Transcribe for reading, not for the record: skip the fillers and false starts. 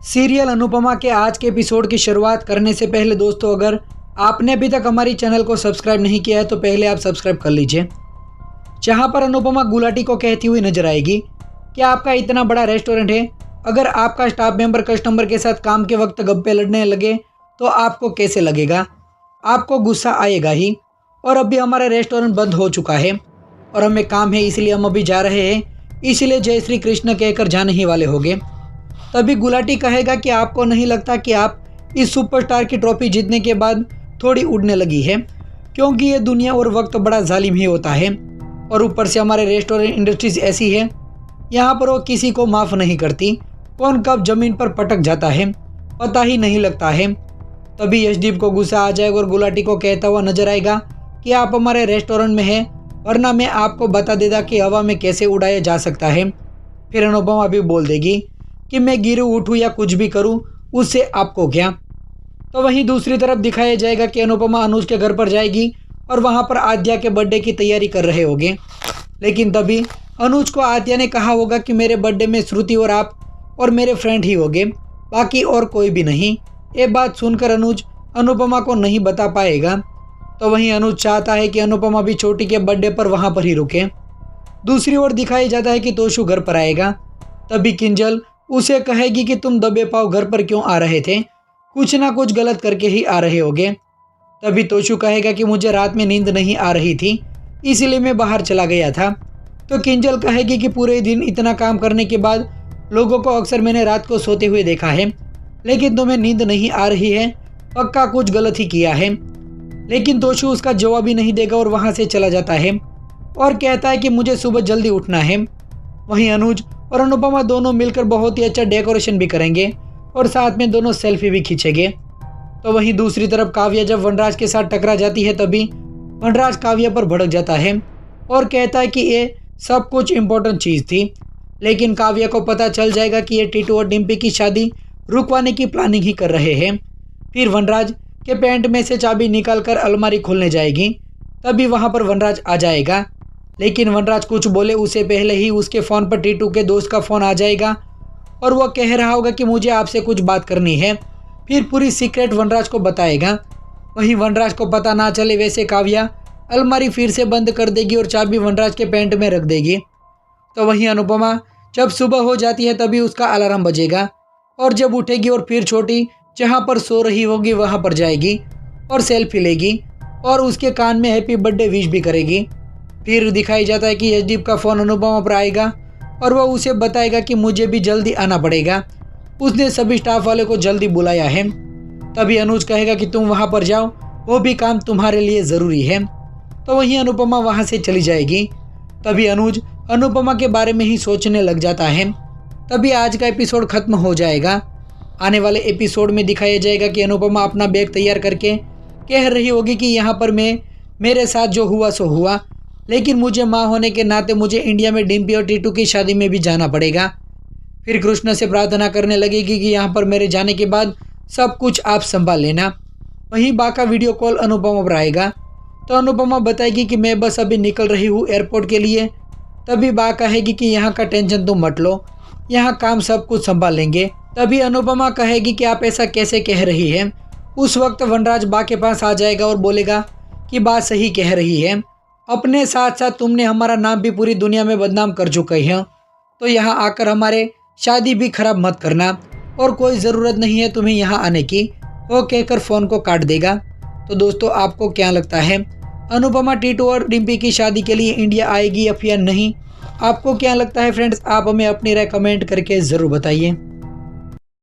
Serial Anupama के आज के एपिसोड की शुरुआत करने से पहले दोस्तों, अगर आपने अभी तक हमारी चैनल को सब्सक्राइब नहीं किया है तो पहले आप सब्सक्राइब कर लीजिए। जहां पर अनुपमा गुलाटी को कहती हुई नजर आएगी कि आपका इतना बड़ा रेस्टोरेंट है, अगर आपका स्टाफ मेंबर कस्टमर के साथ काम के वक्त गप्पे लड़ने लगे तो आपको कैसे लगेगा? आपको गुस्सा आएगा ही। और अभी हमारा रेस्टोरेंट बंद हो चुका है और हमें काम है, इसलिए हम अभी जा रहे हैं, इसलिए जय श्री कृष्ण कहकर जाने ही वाले होंगे। तभी गुलाटी कहेगा कि आपको नहीं लगता कि आप इस सुपरस्टार की ट्रॉफी जीतने के बाद थोड़ी उड़ने लगी है, क्योंकि ये दुनिया और वक्त बड़ा जालिम ही होता है। और ऊपर से हमारे रेस्टोरेंट इंडस्ट्रीज ऐसी है, यहाँ पर वो किसी को माफ़ नहीं करती, कौन कब जमीन पर पटक जाता है पता ही नहीं लगता है। तभी यशदीप को गुस्सा आ जाएगा और गुलाटी को कहता हुआ नजर आएगा कि आप हमारे रेस्टोरेंट में हैं, वरना मैं आपको बता देता कि हवा में कैसे उड़ाया जा सकता है। फिर अनुपमा भी बोल देगी कि मैं गिरूँ उठूँ या कुछ भी करूँ, उससे आपको क्या। तो वहीं दूसरी तरफ दिखाया जाएगा कि अनुपमा अनुज के घर पर जाएगी और वहाँ पर आद्या के बर्थडे की तैयारी कर रहे होंगे। लेकिन तभी अनुज को आद्या ने कहा होगा कि मेरे बर्थडे में श्रुति और आप और मेरे फ्रेंड ही होंगे, बाकी और कोई भी नहीं। ये बात सुनकर अनुज अनुपमा को नहीं बता पाएगा। तो वहीं अनुज चाहता है कि अनुपमा भी छोटी के बर्थडे पर वहाँ पर ही रुके। दूसरी ओर दिखाया जाता है कि तोशु घर पर आएगा। तभी किंजल उसे कहेगी कि तुम दबे पाव घर पर क्यों आ रहे थे, कुछ ना कुछ गलत करके ही आ रहे होगे। तभी तोशु कहेगा कि मुझे रात में नींद नहीं आ रही थी, इसलिए मैं बाहर चला गया था। तो किंजल कहेगी कि पूरे दिन इतना काम करने के बाद लोगों को अक्सर मैंने रात को सोते हुए देखा है, लेकिन तुम्हें नींद नहीं आ रही है, पक्का कुछ गलत ही किया है। लेकिन तोशु उसका जवाब ही नहीं देगा और वहाँ से चला जाता है और कहता है कि मुझे सुबह जल्दी उठना है। वहीं अनुज और अनुपमा दोनों मिलकर बहुत ही अच्छा डेकोरेशन भी करेंगे और साथ में दोनों सेल्फी भी खींचेंगे। तो वहीं दूसरी तरफ काव्या जब वनराज के साथ टकरा जाती है, तभी वनराज काव्या पर भड़क जाता है और कहता है कि ये सब कुछ इम्पोर्टेंट चीज़ थी। लेकिन काव्या को पता चल जाएगा कि ये टीटू और डिम्पी की शादी रुकवाने की प्लानिंग ही कर रहे हैं। फिर वनराज के पैंट में से चाबी निकालकर अलमारी खोलने जाएगी। तभी वहाँ पर वनराज आ जाएगा, लेकिन वनराज कुछ बोले उससे पहले ही उसके फ़ोन पर टीटू के दोस्त का फ़ोन आ जाएगा और वह कह रहा होगा कि मुझे आपसे कुछ बात करनी है। फिर पूरी सीक्रेट वनराज को बताएगा। वहीं वनराज को पता ना चले वैसे काव्या अलमारी फिर से बंद कर देगी और चाबी वनराज के पैंट में रख देगी। तो वहीं अनुपमा जब सुबह हो जाती है तभी उसका अलार्म बजेगा और जब उठेगी और फिर छोटी जहाँ पर सो रही होगी वहाँ पर जाएगी और सेल्फी लेगी और उसके कान में हैप्पी बर्थडे विश भी करेगी। फिर दिखाई जाता है कि यशदीप का फ़ोन अनुपमा पर आएगा और वह उसे बताएगा कि मुझे भी जल्दी आना पड़ेगा, उसने सभी स्टाफ वाले को जल्दी बुलाया है। तभी अनुज कहेगा कि तुम वहाँ पर जाओ, वो भी काम तुम्हारे लिए ज़रूरी है। तो वहीं अनुपमा वहाँ से चली जाएगी। तभी अनुज अनुपमा के बारे में ही सोचने लग जाता है। तभी आज का एपिसोड ख़त्म हो जाएगा। आने वाले एपिसोड में दिखाया जाएगा कि अनुपमा अपना बैग तैयार करके कह रही होगी कि यहाँ पर मेरे साथ जो हुआ सो हुआ, लेकिन मुझे माँ होने के नाते मुझे इंडिया में डिम्पी और टीटू की शादी में भी जाना पड़ेगा। फिर कृष्ण से प्रार्थना करने लगेगी कि यहाँ पर मेरे जाने के बाद सब कुछ आप संभाल लेना। वहीं बा का वीडियो कॉल अनुपमा पर आएगा। तो अनुपमा बताएगी कि मैं बस अभी निकल रही हूँ एयरपोर्ट के लिए। तभी बा कहेगी कि यहाँ का टेंशन तुम मत लो, यहाँ काम सब कुछ संभाल लेंगे। तभी अनुपमा कहेगी कि आप ऐसा कैसे कह रही हैं। उस वक्त वनराज बा के पास आ जाएगा और बोलेगा कि बात सही कह रही है, अपने साथ साथ तुमने हमारा नाम भी पूरी दुनिया में बदनाम कर चुके हैं, तो यहाँ आकर हमारे शादी भी खराब मत करना और कोई ज़रूरत नहीं है तुम्हें यहाँ आने की, वो कहकर फ़ोन को काट देगा। तो दोस्तों, आपको क्या लगता है, अनुपमा टीटू और डिम्पी की शादी के लिए इंडिया आएगी या फिर नहीं? आपको क्या लगता है फ्रेंड्स? आप हमें अपनी राय कमेंट करके ज़रूर बताइए।